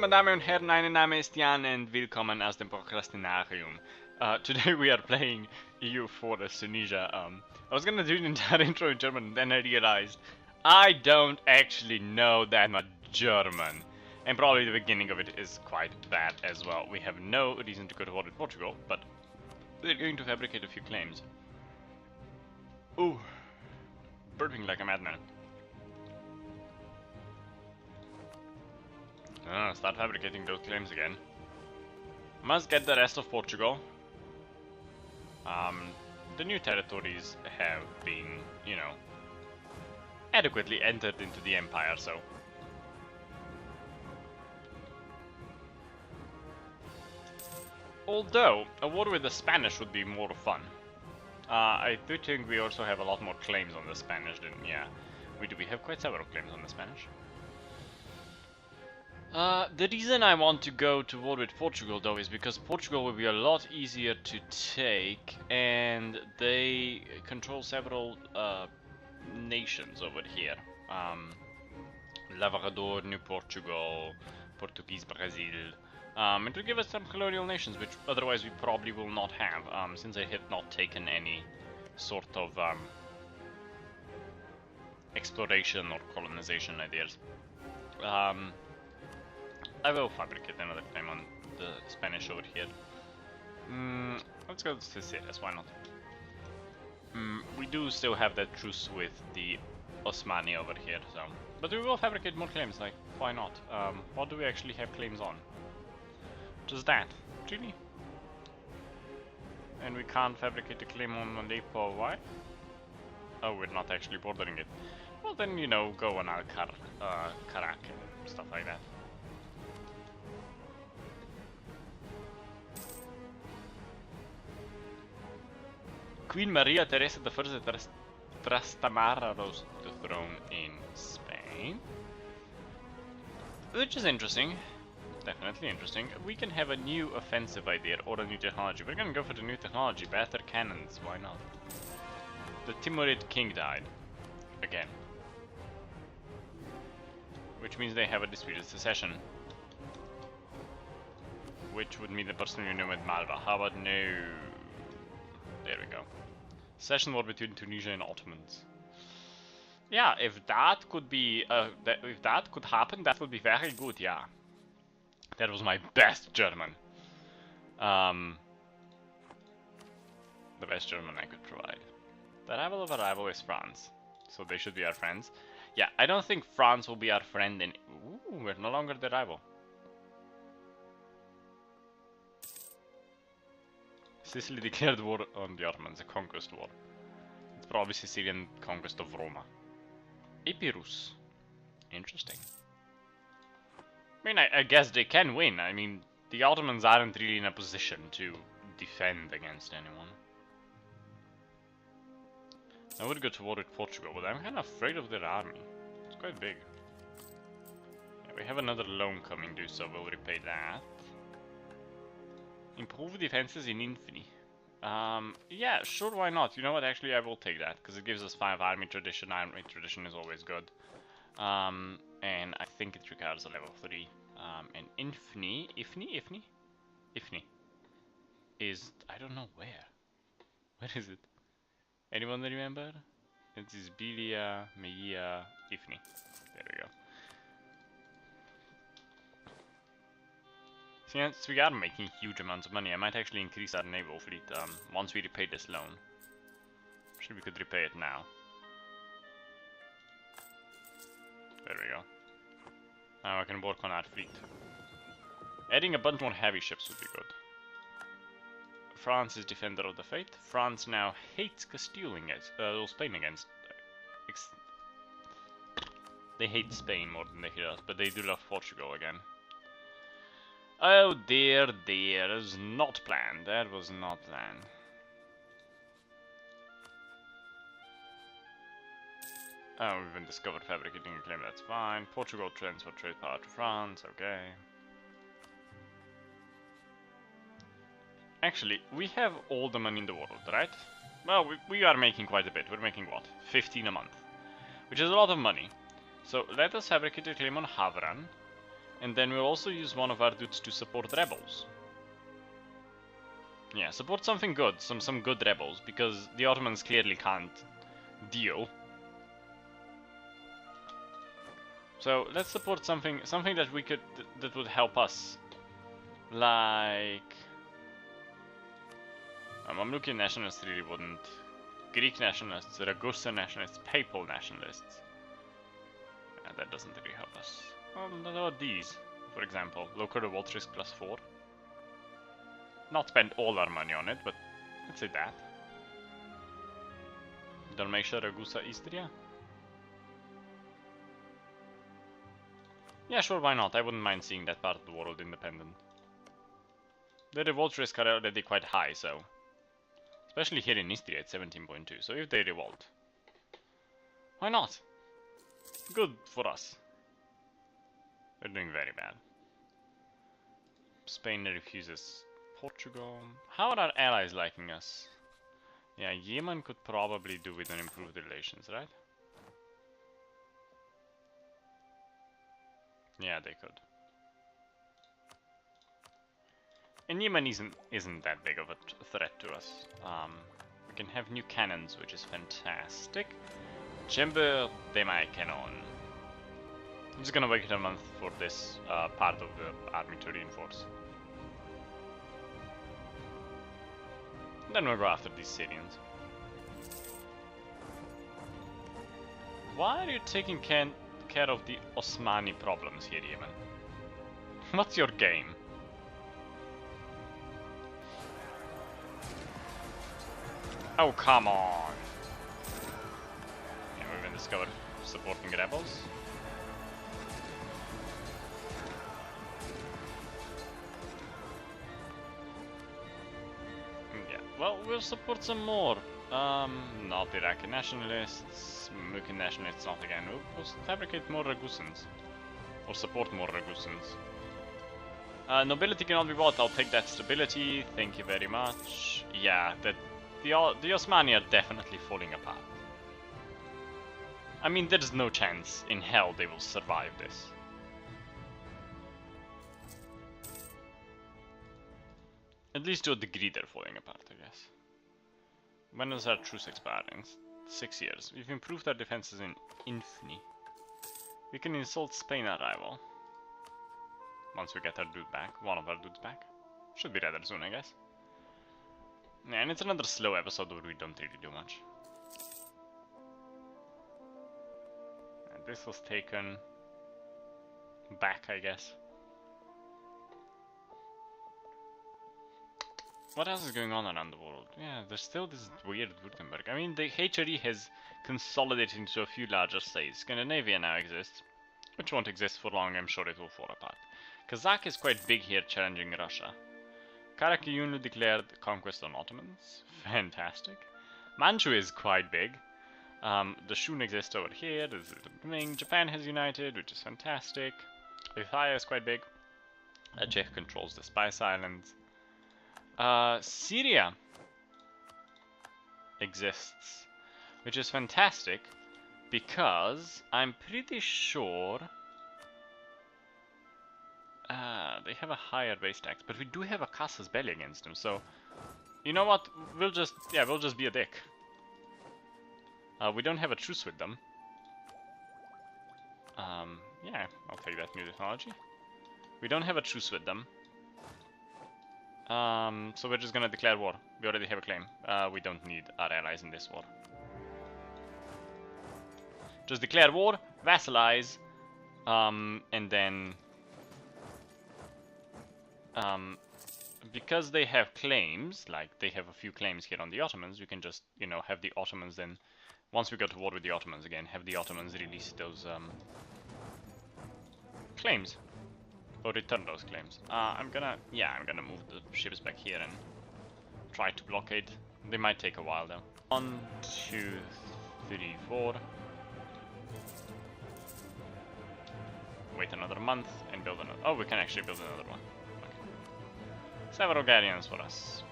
meine Damen und Herren, mein Name ist Jan and willkommen aus dem Prokrastinarium. Today we are playing EU4 as Tunisia. I was gonna do the entire intro in German and then I realized I don't actually know that much German. And probably the beginning of it is quite bad as well. We have no reason to go to war with Portugal, but we're going to fabricate a few claims. Ooh, burping like a madman. Start fabricating those claims again. Must get the rest of Portugal. The new territories have been, you know, adequately entered into the empire, so. Although, a war with the Spanish would be more fun. I do think we also have a lot more claims on the Spanish than, yeah. We have quite several claims on the Spanish. The reason I want to go to war with Portugal though is because Portugal will be a lot easier to take and they control several nations over here. Lavrador, New Portugal, Portuguese Brazil. It will give us some colonial nations which otherwise we probably will not have since I have not taken any sort of exploration or colonization ideas. I will fabricate another claim on the Spanish over here. Let's go to Sicilia, why not? We do still have that truce with the Osmani over here, so. But we will fabricate more claims, like, why not? What do we actually have claims on? Just that. Really? And we can't fabricate a claim on Aleppo, why? Oh, we're not actually bordering it. Well then, you know, go on Karak and stuff like that. Queen Maria Teresa I Trastamara rose to the throne in Spain. Which is interesting. Definitely interesting. We can have a new offensive idea or a new technology. We're gonna go for the new technology. Better cannons, why not? The Timurid king died. Again. Which means they have a disputed succession. Which would mean the personal union with Malva. How about no? There we go. Session war between Tunisia and Ottomans. Yeah, if that could be, if that could happen, that would be very good. Yeah, that was my best German. The best German I could provide. The rival of a rival is France, so they should be our friends. Yeah, I don't think France will be our friend. And ooh, we're no longer the rival. Sicily declared war on the Ottomans, a conquest war. It's probably Sicilian conquest of Roma. Epirus. Interesting. I mean, I guess they can win. I mean, the Ottomans aren't really in a position to defend against anyone. I would go to war with Portugal, but I'm kind of afraid of their army. It's quite big. Yeah, we have another loan coming due, so we'll repay that. Improve defenses in Infini. Yeah, sure, why not? You know what, actually I will take that, because it gives us 5 army tradition. Army tradition is always good. And I think it requires a level 3. And Infni is, I don't know where. Where is it? Anyone remember? It is Bilia, Meia, Ifni. There we go. Since we are making huge amounts of money, I might actually increase our naval fleet once we repay this loan. Actually, we could repay it now. There we go. Now I can work on our fleet. Adding a bunch more heavy ships would be good. France is defender of the faith. France now hates Castile against, Spain against. They hate Spain more than they hate us, but they do love Portugal again. Oh dear, dear, that was not planned. That was not planned. Oh, we've been discovered fabricating a claim, that's fine. Portugal transfer trade power to France, okay. Actually, we have all the money in the world, right? Well, we are making quite a bit. We're making what? 15 a month. Which is a lot of money. So let us fabricate a claim on Havran. And then we'll also use one of our dudes to support rebels. Yeah, support something good, some good rebels, because the Ottomans clearly can't deal. So let's support something that we could that would help us, like Mamluki nationalists really wouldn't, Greek nationalists, Ragusa nationalists, Papal nationalists. That doesn't really help us. Well, what about these, for example? Local revolt risk +4. Not spend all our money on it, but let's say that. Dalmatia, Ragusa, Istria? Yeah, sure, why not? I wouldn't mind seeing that part of the world independent. The revolt risk are already quite high, so... Especially here in Istria at 17.2, so if they revolt... Why not? Good for us. They're doing very bad. Spain refuses Portugal. How are our allies liking us? Yeah, Yemen could probably do with an improved relations, right? Yeah, they could. And Yemen isn't that big of a threat to us. We can have new cannons, which is fantastic. Chamber de my cannon. I'm just gonna wait a month for this part of the army to reinforce. Then we'll go after these Syrians. Why are you taking care of the Osmani problems here, Yemen? What's your game? Oh, come on! Yeah, we've been discovered supporting rebels. Yeah, well, we'll support some more. Not Iraqi nationalists, Mukin nationalists, not again. We'll fabricate more Ragusans. Or support more Ragusans. Nobility cannot be bought, I'll take that stability, thank you very much. Yeah, the Osmani are definitely falling apart. I mean, there's no chance in hell they will survive this. At least to a degree they're falling apart, I guess. When is our truce expiring? 6 years. We've improved our defenses in Infni. We can insult Spain at rival. Once we get our dude back. One of our dudes back. Should be rather soon, I guess. Yeah, and it's another slow episode where we don't really do much. And this was taken back, I guess. What else is going on around the world? Yeah, there's still this weird Württemberg. I mean, the HRE has consolidated into a few larger states. Scandinavia now exists, which won't exist for long, I'm sure it will fall apart. Kazakh is quite big here, challenging Russia. Karakayunlu declared conquest on Ottomans. Fantastic. Manchu is quite big. The Shun exists over here, there's the thing. Japan has united, which is fantastic. Lithuania is quite big. Czech controls the Spice Islands. Syria exists, which is fantastic because I'm pretty sure they have a higher base tax, but we do have a casus belli against them. So you know what? We'll just be a dick. We don't have a truce with them. Yeah, I'll take that new technology. We don't have a truce with them. So we're just gonna declare war. We already have a claim. We don't need our allies in this war. Just declare war, vassalize, and then because they have claims, like they have a few claims here on the Ottomans, we can just, you know, have the Ottomans then, once we go to war with the Ottomans again, have the Ottomans release those claims. Or return those claims. I'm gonna move the ships back here and try to blockade. They might take a while though. 1, 2, 3, 4. Wait another month and build another. Oh, we can actually build another one. Okay. Several galleons for us.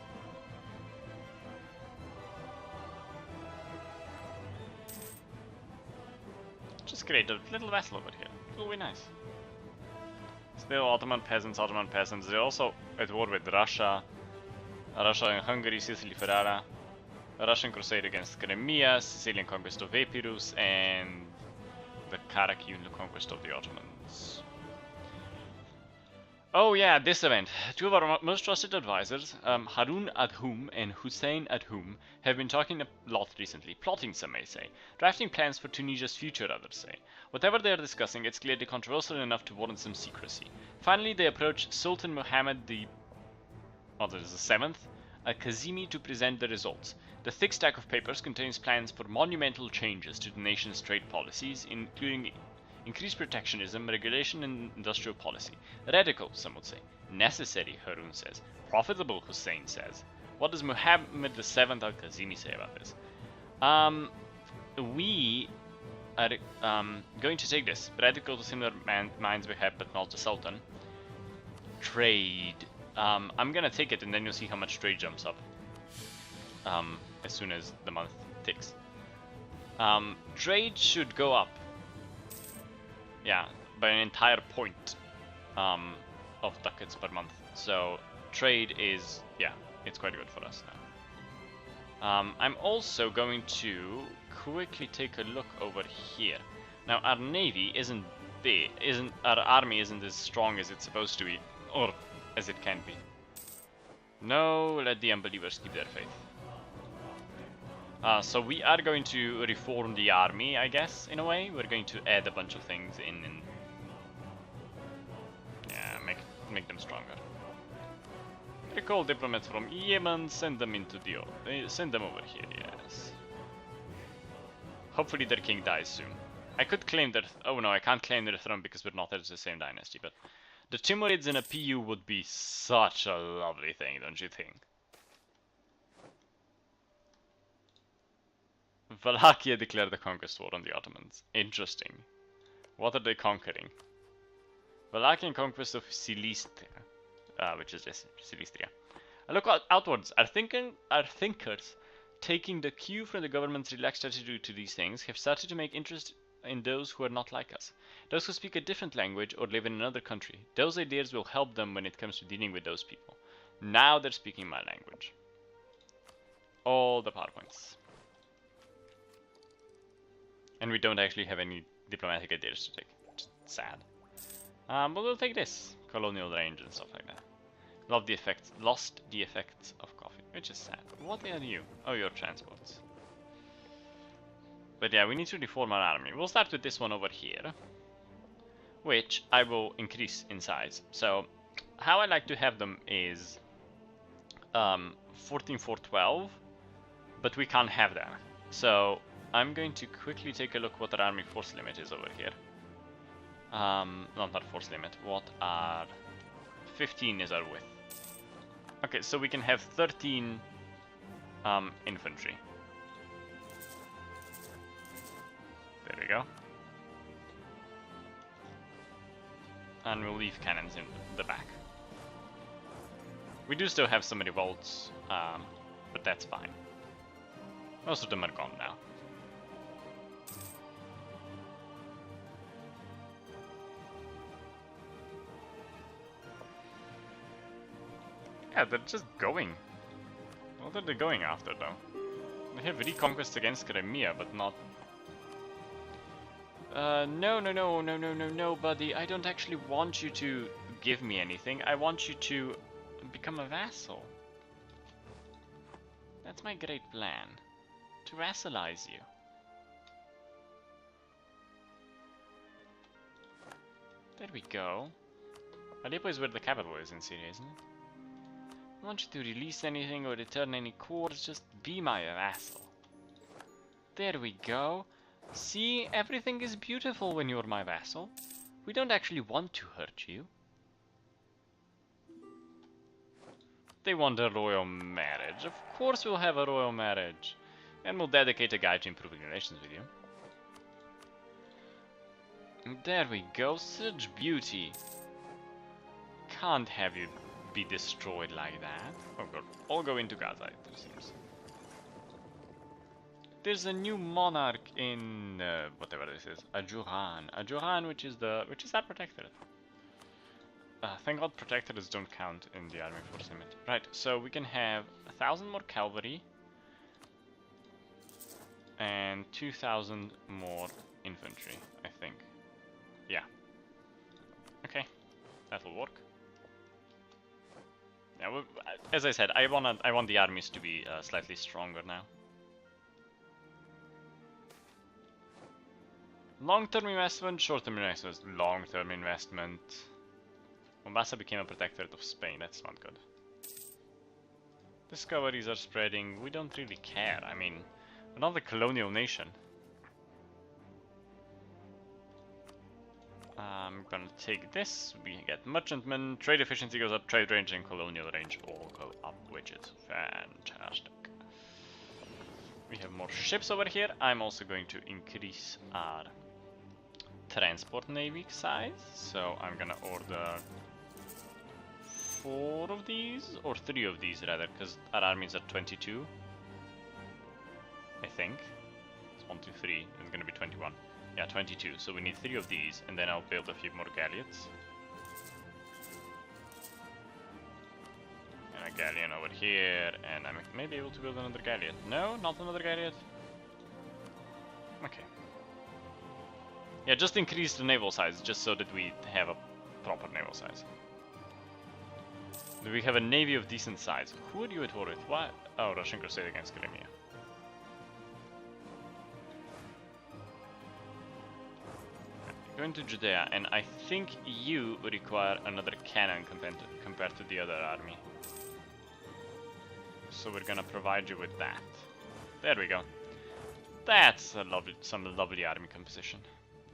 Just create a little vessel over here. It will be nice. Still Ottoman peasants, Ottoman peasants. They're also at war with Russia. Russia and Hungary, Sicily, Ferrara. A Russian crusade against Crimea, Sicilian conquest of Epirus, and the Karakuan conquest of the Ottomans. Oh yeah, this event. Two of our most trusted advisors, Harun Adhum and Hussein Adhum, have been talking a lot recently, plotting some may say, drafting plans for Tunisia's future others say. Whatever they are discussing, it's clearly controversial enough to warrant some secrecy. Finally, they approach Sultan Muhammad the Seventh at Kazimi to present the results. The thick stack of papers contains plans for monumental changes to the nation's trade policies, including increased protectionism, regulation, and industrial policy. Radical, some would say. Necessary, Harun says. Profitable, Hussein says. What does Muhammad VII al-Kazimi say about this? We are going to take this. Radical to similar minds we have, but not the Sultan. Trade. I'm gonna take it, and then you'll see how much trade jumps up. As soon as the month ticks. Trade should go up. Yeah, by an entire point of ducats per month. So trade is, yeah, it's quite good for us now. I'm also going to quickly take a look over here. Now our navy isn't big, our army isn't as strong as it's supposed to be, or as it can be. No, let the unbelievers keep their faith. So we are going to reform the army, I guess, in a way. We're going to add a bunch of things in and yeah, make them stronger. Recall diplomats from Yemen, send them over here, yes. Hopefully their king dies soon. I could claim their, oh no, I can't claim their throne because we're not at the same dynasty, but the Timurids in a PU would be such a lovely thing, don't you think? Wallachia declared the conquest war on the Ottomans. Interesting. What are they conquering? Wallachian conquest of Silistria, which is just Silistria. And look outwards. Our thinkers, taking the cue from the government's relaxed attitude to these things, have started to make interest in those who are not like us. Those who speak a different language or live in another country. Those ideas will help them when it comes to dealing with those people. Now they're speaking my language. All the PowerPoints. And we don't actually have any diplomatic ideas to take, which is sad. But we'll take this. Colonial range and stuff like that. Lost the effects of coffee, which is sad. What are you? Oh, your transports. But yeah, we need to reform our army. We'll start with this one over here, which I will increase in size. So, how I like to have them is 14,412, but we can't have that. So, I'm going to quickly take a look what our army force limit is over here. Not force limit, what our 15 is our width. Okay, so we can have 13 infantry. There we go. And we'll leave cannons in the back. We do still have some revolts, but that's fine. Most of them are gone now. Yeah, they're just going. What are they going after, though? They have reconquest against Crimea, but not... No, buddy. I don't actually want you to give me anything. I want you to become a vassal. That's my great plan. To vassalize you. There we go. Aleppo is where the capital is in Syria, isn't it? I want you to release anything or return any cores, just be my vassal. There we go. See, everything is beautiful when you're my vassal. We don't actually want to hurt you. They want a royal marriage. Of course we'll have a royal marriage. And we'll dedicate a guide to improving relations with you. There we go, such beauty. Can't have you be destroyed like that. Oh god, all go into Gaza, it seems. There's a new monarch in whatever this is, Ajuran, which is our protectorate. Thank God protectors don't count in the army force limit. Right, so we can have 1,000 more cavalry and 2,000 more infantry, I think. Yeah. Okay, that'll work. Yeah, as I said, I want the armies to be slightly stronger now. Long-term investment, short-term investment, long-term investment. Mombasa became a protectorate of Spain, that's not good. Discoveries are spreading, we don't really care, I mean, we're not a colonial nation. I'm gonna take this, we get merchantmen, trade efficiency goes up, trade range and colonial range all go up, which is fantastic. We have more ships over here. I'm also going to increase our transport navy size, so I'm gonna order 4 of these, or 3 of these rather, because our armies are 22, I think. It's 1, 2, 3, it's gonna be 21. Yeah, 22, so we need 3 of these, and then I'll build a few more galleots. And a galleon over here, and I may be able to build another galleot. No, not another galleot? Okay. Yeah, just increase the naval size, just so that we have a proper naval size. Do we have a navy of decent size? Who are you at war with? What? Oh, Russian crusade against Crimea. Going to Judea, and I think you require another cannon compared to the other army. So we're gonna provide you with that. There we go. That's a some lovely army composition.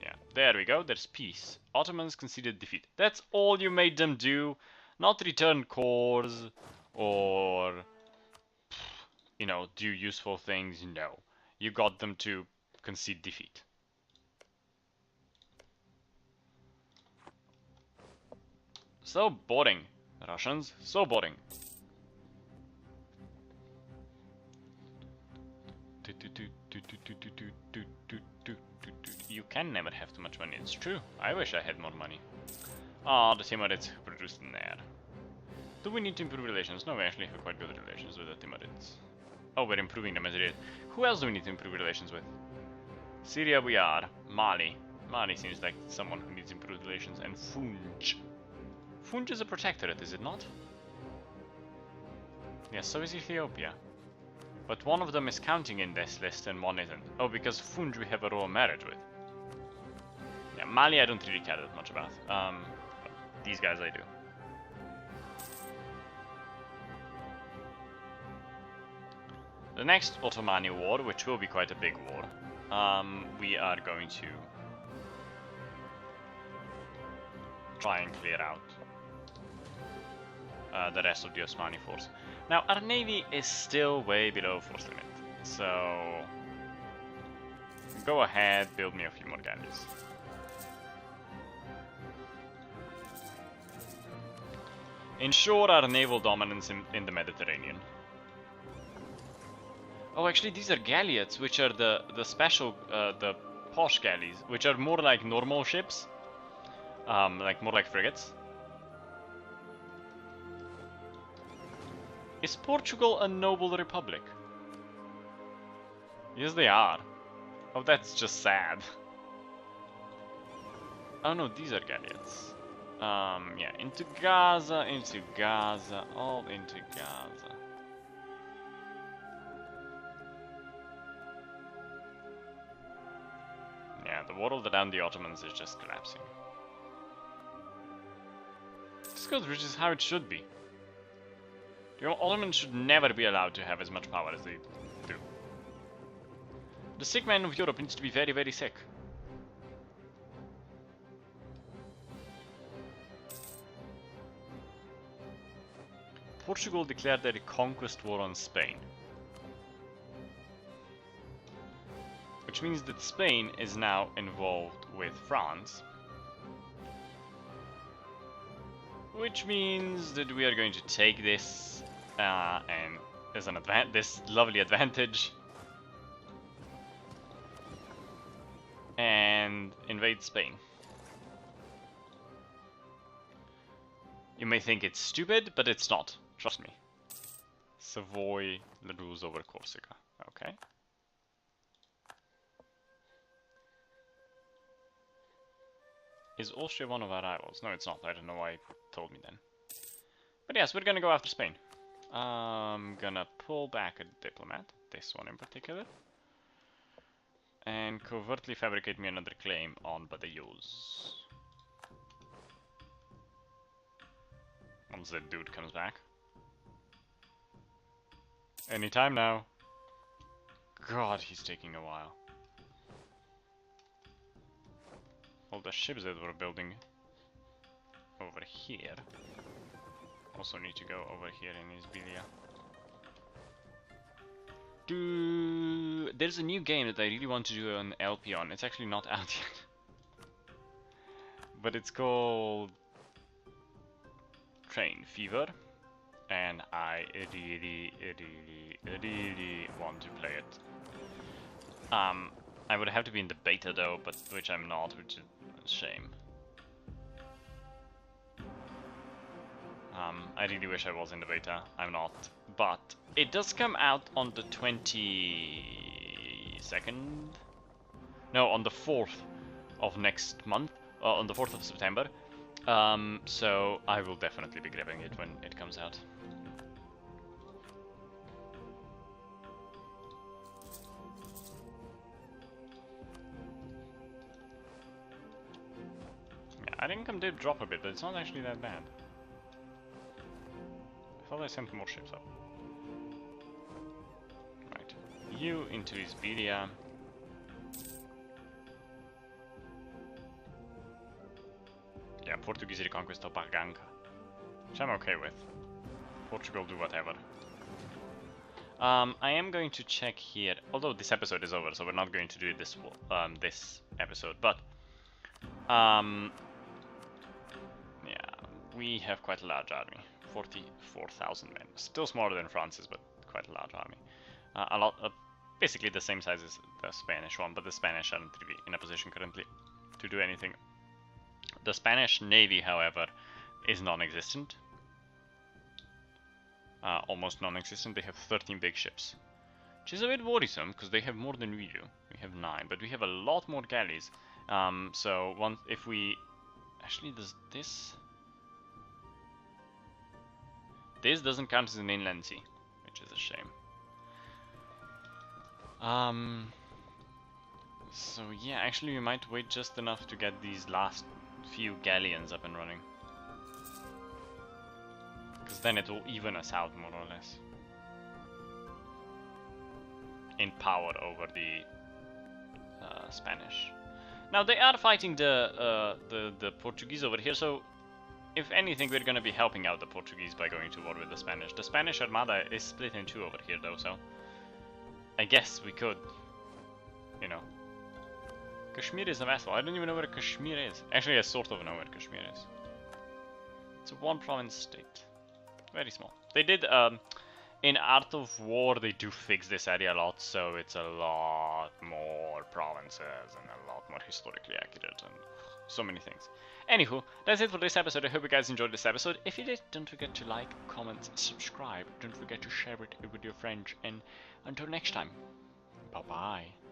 Yeah, there we go, there's peace. Ottomans conceded defeat. That's all you made them do? Not return cores, or, you know, do useful things, no. You got them to concede defeat. So boring, Russians, so boring. You can never have too much money, it's true. I wish I had more money. Ah, the Timurids produced in there. Do we need to improve relations? No, we actually have quite good relations with the Timurids. Oh, we're improving them as it is. Who else do we need to improve relations with? Syria we are. Mali. Mali seems like someone who needs improved relations. And Funj. Funj is a protectorate, is it not? Yes, so is Ethiopia. But one of them is counting in this list and one isn't. Oh, because Funj we have a royal marriage with. Yeah, Mali I don't really care that much about. These guys I do. The next Ottomani war, which will be quite a big war, we are going to try and clear out the rest of the Osmani force. Now, our navy is still way below force limit, so go ahead, build me a few more galleys. Ensure our naval dominance in the Mediterranean. Oh, actually, these are galleots, which are the special, the posh galleys, which are more like normal ships, like more like frigates. Is Portugal a noble republic? Yes, they are. Oh, that's just sad. Oh no, these are galleots. Yeah, into Gaza, all into Gaza. Yeah, the world around the Ottomans is just collapsing. This goes, which is how it should be. The Ottomans should never be allowed to have as much power as they do. The sick man of Europe needs to be very, very sick. Portugal declared their conquest war on Spain. Which means that Spain is now involved with France. Which means that we are going to take this and as an this lovely advantage and invade Spain. You may think it's stupid, but it's not. Trust me. Savoy, the rules over Corsica. Okay. Is Austria one of our rivals? No, it's not. I don't know why he told me then. But yes, we're gonna go after Spain. I'm gonna pull back a diplomat, this one in particular, and covertly fabricate me another claim on Badajoz. Once that dude comes back. Anytime now. God, he's taking a while. All the ships that we're building over here also need to go over here in Isbilia. There's a new game that I really want to do an LP on. It's actually not out yet. But it's called Train Fever. And I really want to play it. I would have to be in the beta though, but which I'm not, which is a shame. I really wish I was in the beta. I'm not. But it does come out on the 22nd? No, on the 4th of next month. On the 4th of September. So I will definitely be grabbing it when it comes out. Yeah, our income did drop a bit, but it's not actually that bad. I thought I sent more ships up. Right, you into Isbilia. Yeah, Portuguese reconquest of Barganca, which I'm okay with. Portugal do whatever. I am going to check here, although this episode is over, so we're not going to do this this episode, but yeah, we have quite a large army. 44,000 men. Still smaller than France's, but quite a large army. A lot, basically the same size as the Spanish one, but the Spanish aren't really in a position currently to do anything. The Spanish Navy, however, is non-existent. Almost non-existent. They have 13 big ships, which is a bit worrisome because they have more than we do. We have 9, but we have a lot more galleys. So once, if we actually does this. This doesn't count as an inland sea, which is a shame. So yeah, actually we might wait just enough to get these last few galleons up and running. Because then it will even us out more or less. In power over the Spanish. Now they are fighting the Portuguese over here, so if anything, we're gonna be helping out the Portuguese by going to war with the Spanish. The Spanish Armada is split in two over here though, so I guess we could, you know. Kashmir is a vassal. I don't even know where Kashmir is. Actually, I sort of know where Kashmir is. It's a one province state. Very small. They did, in Art of War, they do fix this area a lot, so it's a lot more provinces and a lot more historically accurate and so many things. Anywho, that's it for this episode. I hope you guys enjoyed this episode. If you did, don't forget to like, comment, subscribe. Don't forget to share it with your friends. And until next time, bye-bye.